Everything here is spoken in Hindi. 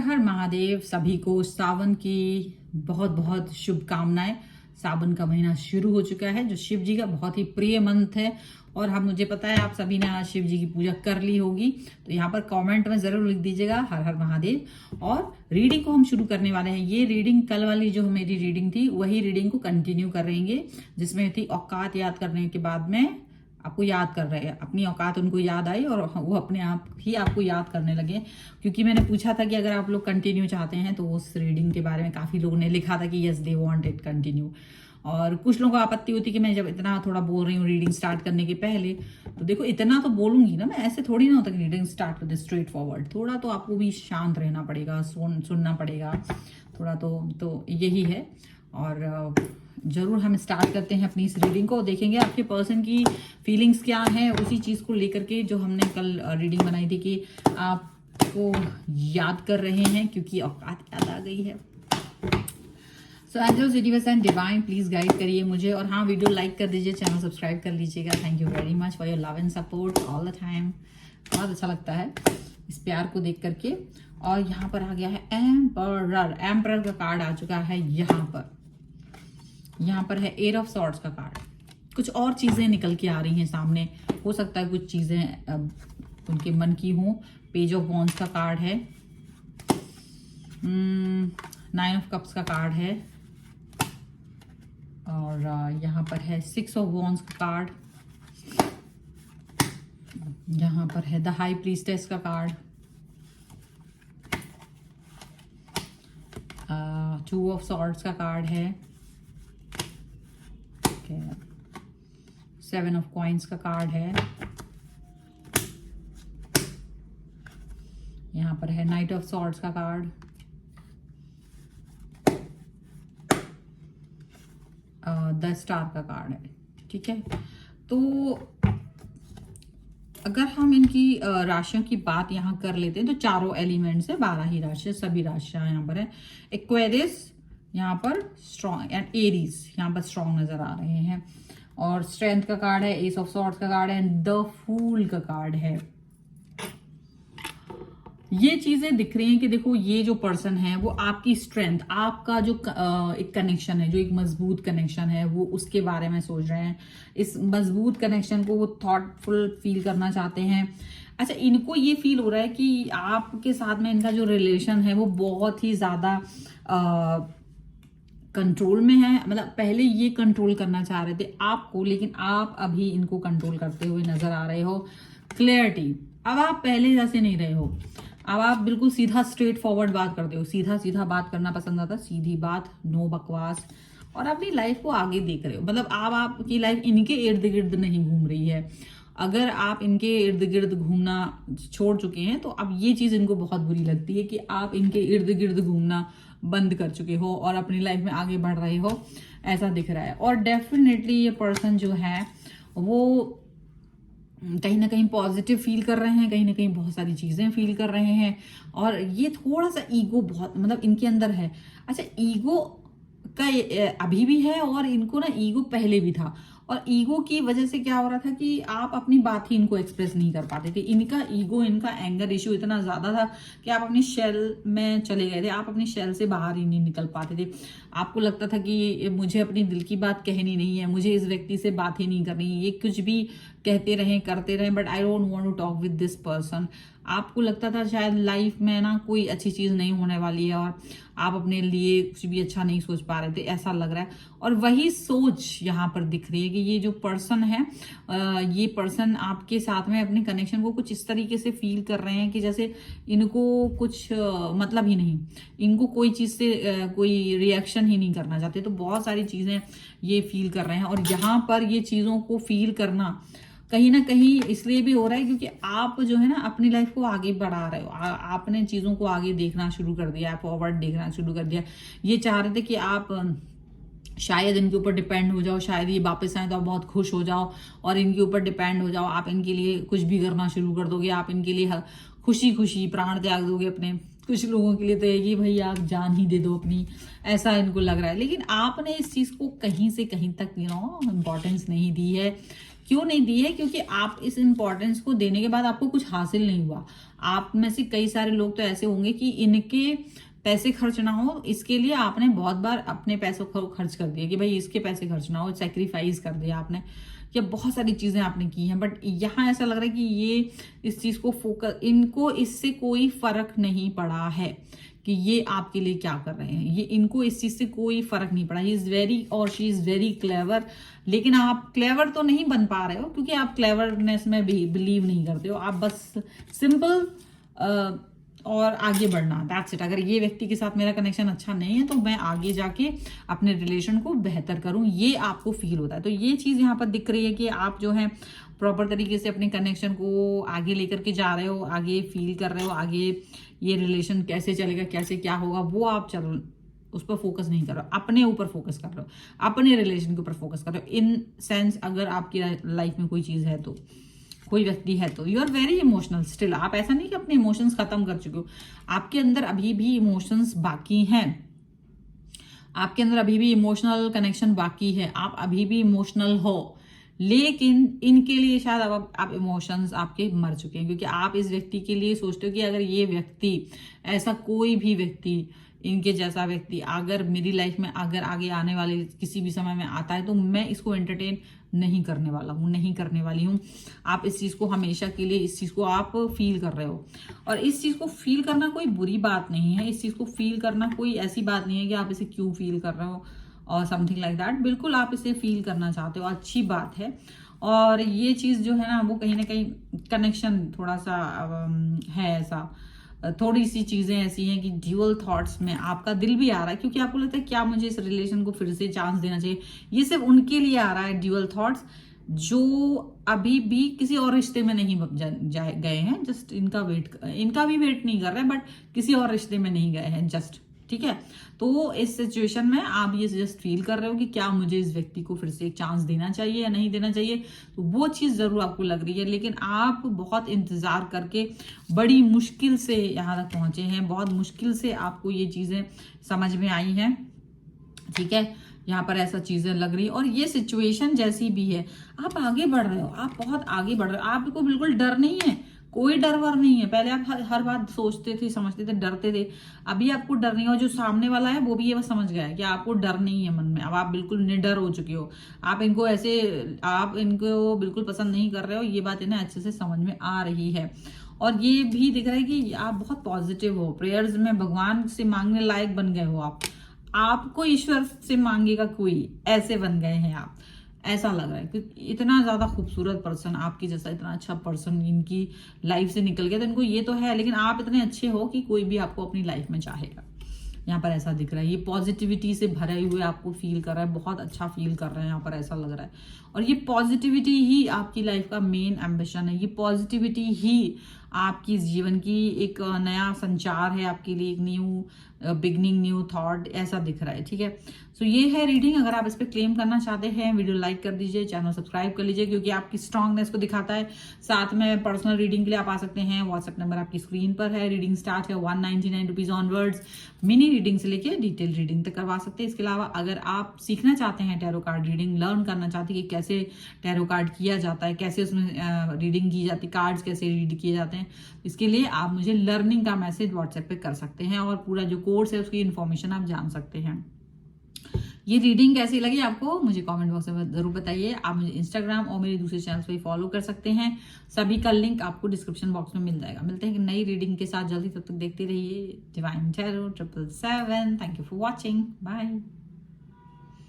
हर महादेव। सभी को सावन की बहुत बहुत शुभकामनाएं। सावन का महीना शुरू हो चुका है, जो शिव जी का बहुत ही प्रिय मंत्र है। और हम मुझे पता है आप सभी ने आज शिव जी की पूजा कर ली होगी, तो यहाँ पर कमेंट में जरूर लिख दीजिएगा हर हर महादेव। और रीडिंग को हम शुरू करने वाले हैं। ये रीडिंग कल वाली जो मेरी रीडिंग थी वही रीडिंग को कंटिन्यू करेंगे, जिसमें थी औकात याद करने के बाद में आपको याद कर रहे हैं। अपनी औकात उनको याद आई और वो अपने आप ही आपको याद करने लगे, क्योंकि मैंने पूछा था कि अगर आप लोग कंटिन्यू चाहते हैं, तो उस रीडिंग के बारे में काफ़ी लोगों ने लिखा था कि yes they want it continue. और कुछ लोगों को आपत्ति होती कि मैं जब इतना थोड़ा बोल रही हूँ रीडिंग स्टार्ट करने के पहले, तो देखो इतना तो बोलूंगी ना मैं, ऐसे थोड़ी ना होता कि रीडिंग स्टार्ट कर दे स्ट्रेट फॉरवर्ड। थोड़ा तो आपको भी शांत रहना पड़ेगा, सुनना पड़ेगा थोड़ा तो यही है। और जरूर हम स्टार्ट करते हैं अपनी इस रीडिंग को। देखेंगे आपके पर्सन की फीलिंग्स क्या है उसी चीज़ को लेकर के, जो हमने कल रीडिंग बनाई थी कि आपको याद कर रहे हैं, क्योंकि औकात याद आ गई है। So angels, universe and divine please guide करिए मुझे। और हाँ, वीडियो लाइक कर दीजिए, चैनल सब्सक्राइब कर लीजिएगा। Thank you very much for your love and support all the time. बहुत अच्छा लगता है इस प्यार को देख करके। और यहाँ पर आ गया है एम्परर। एम्परर का कार्ड आ चुका है यहाँ पर है एट ऑफ सॉर्ड्स का कार्ड। कुछ और चीजें निकल के आ रही हैं सामने, हो सकता है कुछ चीजें उनके मन की हों। पेज ऑफ वॉन्ड्स का कार्ड है, नाइन ऑफ कप्स का कार्ड है, और यहाँ पर है सिक्स ऑफ वॉन्ड्स का कार्ड। यहाँ पर है द हाई प्रीस्टेस का कार्ड, टू ऑफ सॉर्ड्स का कार्ड है, सेवन ऑफ कॉइन्स का कार्ड है, यहाँ पर है नाइट ऑफ सॉर्ड्स का कार्ड, द स्टार का कार्ड है। ठीक है, तो अगर हम इनकी राशियों की बात यहाँ कर लेते हैं, तो चारों एलिमेंट्स है, 12 ही राशियां, सभी राशियां यहाँ पर है। एक्वेरियस यहाँ पर स्ट्रॉन्ग एंड एरीज यहाँ पर स्ट्रॉन्ग नजर आ रहे हैं। और स्ट्रेंथ का कार्ड है, एस ऑफ सॉर्ड्स का कार्ड है, एंड द फूल का कार्ड है। ये चीजें दिख रही हैं कि देखो ये जो पर्सन है वो आपकी स्ट्रेंथ, आपका जो एक कनेक्शन है, जो एक मजबूत कनेक्शन है, वो उसके बारे में सोच रहे हैं। इस मजबूत कनेक्शन को वो थॉटफुल फील करना चाहते हैं। अच्छा, इनको ये फील हो रहा है कि आपके साथ में इनका जो रिलेशन है वो बहुत ही ज्यादा कंट्रोल में है। मतलब पहले ये कंट्रोल करना चाह रहे थे आपको, लेकिन आप अभी इनको कंट्रोल करते हुए नजर आ रहे हो। क्लैरिटी, अब आप पहले जैसे नहीं रहे हो। अब आप बिल्कुल सीधा स्ट्रेट फॉरवर्ड बात करते हो, सीधा सीधा बात करना पसंद आता, सीधी बात, नो बकवास। और अपनी लाइफ को आगे देख रहे हो, मतलब आप आपकी लाइफ इनके इर्द गिर्द नहीं घूम रही है। अगर आप इनके इर्द गिर्द घूमना छोड़ चुके हैं, तो अब ये चीज इनको बहुत बुरी लगती है कि आप इनके इर्द गिर्द घूमना बंद कर चुके हो और अपनी लाइफ में आगे बढ़ रहे हो, ऐसा दिख रहा है। और डेफिनेटली ये पर्सन जो है वो कहीं ना कहीं पॉजिटिव फील कर रहे हैं, कहीं ना कहीं बहुत सारी चीजें फील कर रहे हैं। और ये थोड़ा सा ईगो बहुत मतलब इनके अंदर है। अच्छा, ईगो का अभी भी है, और इनको ना ईगो पहले भी था। और ईगो की वजह से क्या हो रहा था कि आप अपनी बात ही इनको एक्सप्रेस नहीं कर पाते थे। इनका ईगो, इनका एंगर इश्यू इतना ज्यादा था कि आप अपनी शेल में चले गए थे, आप अपनी शेल से बाहर ही नहीं निकल पाते थे। आपको लगता था कि मुझे अपनी दिल की बात कहनी नहीं है, मुझे इस व्यक्ति से बात ही नहीं करनी, ये कुछ भी कहते रहें करते रहें, but I don't want to talk with this person. आपको लगता था शायद लाइफ में ना कोई अच्छी चीज नहीं होने वाली है, और आप अपने लिए कुछ भी अच्छा नहीं सोच पा रहे थे, ऐसा लग रहा है। और वही सोच यहाँ पर दिख रही है कि ये जो पर्सन है, ये पर्सन आपके साथ में अपने कनेक्शन को कुछ इस तरीके से फील कर रहे हैं कि जैसे इनको कुछ मतलब ही नहीं, इनको कोई चीज से कोई रिएक्शन ही नहीं करना चाहते। तो बहुत सारी चीजें ये फील कर रहे हैं। और यहाँ पर ये चीजों को फील करना कहीं ना कहीं इसलिए भी हो रहा है क्योंकि आप जो है ना अपनी लाइफ को आगे बढ़ा रहे हो। आपने चीजों को आगे देखना शुरू कर दिया, फॉरवर्ड देखना शुरू कर दिया। ये चाह रहे थे कि आप शायद इनके ऊपर डिपेंड हो जाओ, शायद ये वापस आए तो आप बहुत खुश हो जाओ और इनके ऊपर डिपेंड हो जाओ। आप इनके लिए कुछ भी करना शुरू कर दोगे, आप इनके लिए खुशी खुशी प्राण त्याग दोगे अपने। कुछ लोगों के लिए तो है कि भाई आप जान ही दे दो अपनी, ऐसा इनको लग रहा है। लेकिन आपने इस चीज को कहीं से कहीं तक इम्पोर्टेंस नहीं दी है, क्यों नहीं दी है? क्योंकि आप इस इंपॉर्टेंस को देने के बाद आपको कुछ हासिल नहीं हुआ। आप में से कई सारे लोग तो ऐसे होंगे कि इनके पैसे खर्च ना हो, इसके लिए आपने बहुत बार अपने पैसों को खर्च कर दिया कि भाई इसके पैसे खर्च ना हो, सेक्रीफाइस कर दिया आपने, या बहुत सारी चीजें आपने की हैं। बट यहाँ ऐसा लग रहा है कि ये इस चीज को फोकस, इनको इससे कोई फर्क नहीं पड़ा है कि ये आपके लिए क्या कर रहे हैं, ये इनको इस चीज से कोई फर्क नहीं पड़ा। ही इज वेरी और शी इज वेरी क्लेवर, लेकिन आप क्लेवर तो नहीं बन पा रहे हो क्योंकि आप क्लेवरनेस में भी बिलीव नहीं करते हो। आप बस सिंपल और आगे बढ़ना, दैट्स इट। अगर ये व्यक्ति के साथ मेरा कनेक्शन अच्छा नहीं है तो मैं आगे जाके अपने रिलेशन को बेहतर करूं, ये आपको फील होता है। तो ये चीज यहाँ पर दिख रही है कि आप जो है प्रॉपर तरीके से अपने कनेक्शन को आगे लेकर के जा रहे हो, आगे फील कर रहे हो, आगे ये रिलेशन कैसे चलेगा, कैसे क्या होगा, वो आप उस पर फोकस नहीं कर रहे हो, अपने ऊपर फोकस कर रहे हो, अपने रिलेशन के ऊपर फोकस कर रहे हो। इन सेंस अगर आपकी लाइफ में कोई चीज है तो, कोई व्यक्ति है तो, you are very emotional still. आप ऐसा नहीं कि अपने इमोशंस खत्म कर चुके हो, आपके अंदर अभी भी इमोशंस बाकी हैं, आपके अंदर अभी भी इमोशनल कनेक्शन बाकी है, आप अभी भी इमोशनल हो। लेकिन इनके लिए शायद अब आप इमोशंस आपके मर चुके हैं, क्योंकि आप इस व्यक्ति के लिए सोचते हो कि अगर ये व्यक्ति, ऐसा कोई भी व्यक्ति, इनके जैसा व्यक्ति अगर मेरी लाइफ में अगर आगे आने वाले किसी भी समय में आता है तो मैं इसको एंटरटेन नहीं करने वाला हूँ, नहीं करने वाली हूँ। आप इस चीज को हमेशा के लिए, इस चीज को आप फील कर रहे हो, और इस चीज को फील करना कोई बुरी बात नहीं है, इस चीज को फील करना कोई ऐसी बात नहीं है कि आप इसे क्यों फील कर रहे हो और समथिंग लाइक दैट। बिल्कुल आप इसे फील करना चाहते हो, अच्छी बात है। और ये चीज जो है ना, वो कहीं ना कहीं कनेक्शन थोड़ा सा है ऐसा, थोड़ी सी चीजें ऐसी हैं कि ड्यूअल थॉट्स में आपका दिल भी आ रहा है, क्योंकि आपको लगता है क्या मुझे इस रिलेशन को फिर से चांस देना चाहिए। ये सिर्फ उनके लिए आ रहा है ड्यूअल थॉट्स जो अभी भी किसी और रिश्ते में नहीं गए हैं, जस्ट इनका भी वेट नहीं कर रहे, बट किसी और रिश्ते में नहीं गए हैं जस्ट, ठीक है। तो इस सिचुएशन में आप ये जस्ट फील कर रहे हो कि क्या मुझे इस व्यक्ति को फिर से एक चांस देना चाहिए या नहीं देना चाहिए, तो वो चीज जरूर आपको लग रही है। लेकिन आप बहुत इंतजार करके बड़ी मुश्किल से यहाँ तक पहुंचे हैं, बहुत मुश्किल से आपको ये चीजें समझ में आई हैं, ठीक है। यहाँ पर ऐसा चीजें लग रही है, और ये सिचुएशन जैसी भी है आप आगे बढ़ रहे हो, आप बहुत आगे बढ़ रहे हो, आपको बिल्कुल डर नहीं है, कोई डर वर नहीं है। पहले आप हर बात सोचते थे, समझते थे, डरते थे, अभी आपको डर नहीं है। और जो सामने वाला है वो भी ये बस समझ गया है कि आपको डर नहीं है मन में, अब आप बिल्कुल निडर हो चुके हो। आप इनको बिल्कुल पसंद नहीं कर रहे हो, ये बात इन्हें अच्छे से समझ में आ रही है। और ये भी दिख रहा है कि आप बहुत पॉजिटिव हो, प्रेयर्स में भगवान से मांगने लायक बन गए हो आपको ईश्वर से मांगेगा कोई, ऐसे बन गए हैं आप, ऐसा लग रहा है कि इतना ज्यादा खूबसूरत पर्सन, आपकी जैसा इतना अच्छा पर्सन इनकी लाइफ से निकल गया। तो इनको ये तो है, लेकिन आप इतने अच्छे हो कि कोई भी आपको अपनी लाइफ में चाहेगा, यहाँ पर ऐसा दिख रहा है। ये पॉजिटिविटी से भरे हुए आपको फील कर रहा है, बहुत अच्छा फील कर रहे हैं यहाँ पर, ऐसा लग रहा है। और ये पॉजिटिविटी ही आपकी लाइफ का मेन एम्बिशन है, ये पॉजिटिविटी ही आपकी जीवन की एक नया संचार है आपके लिए, एक न्यू बिगनिंग, न्यू थॉट, ऐसा दिख रहा है, ठीक है। सो ये है रीडिंग। अगर आप इस पर क्लेम करना चाहते हैं, वीडियो लाइक कर दीजिए, चैनल सब्सक्राइब कर लीजिए, क्योंकि आपकी स्ट्रांगनेस को दिखाता है। साथ में पर्सनल रीडिंग के लिए आप आ सकते हैं, व्हाट्सएप नंबर आपकी स्क्रीन पर है। रीडिंग स्टार्ट है 199 रुपीज ऑनवर्ड्स, मिनी रीडिंग से लेके डिटेल रीडिंग तक करवा सकते हैं। इसके अलावा अगर आप सीखना चाहते हैं टैरो कार्ड रीडिंग, लर्न करना चाहते हैं कि कैसे टैरो कार्ड किया जाता है, कैसे उसमें रीडिंग की जाती है, कार्ड्स कैसे रीड किए जाते हैं, इसके लिए आप मुझे लर्निंग का मैसेज व्हाट्सएप पे कर सकते हैं, और पूरा जो कोर्स है उसकी इन्फॉर्मेशन आप जान सकते हैं। ये रीडिंग कैसी लगी आपको मुझे कमेंट बॉक्स में जरूर बताइए। आप मुझे इंस्टाग्राम और मेरे दूसरे चैनल पे फॉलो कर सकते हैं, सभी का लिंक आपको डिस्क्रिप्शन बॉक्स में मिल जाएगा। मिलते हैं नई रीडिंग के साथ जल्दी, तब तक देखते रहिए divine tarot 777। Thank you for watching, bye.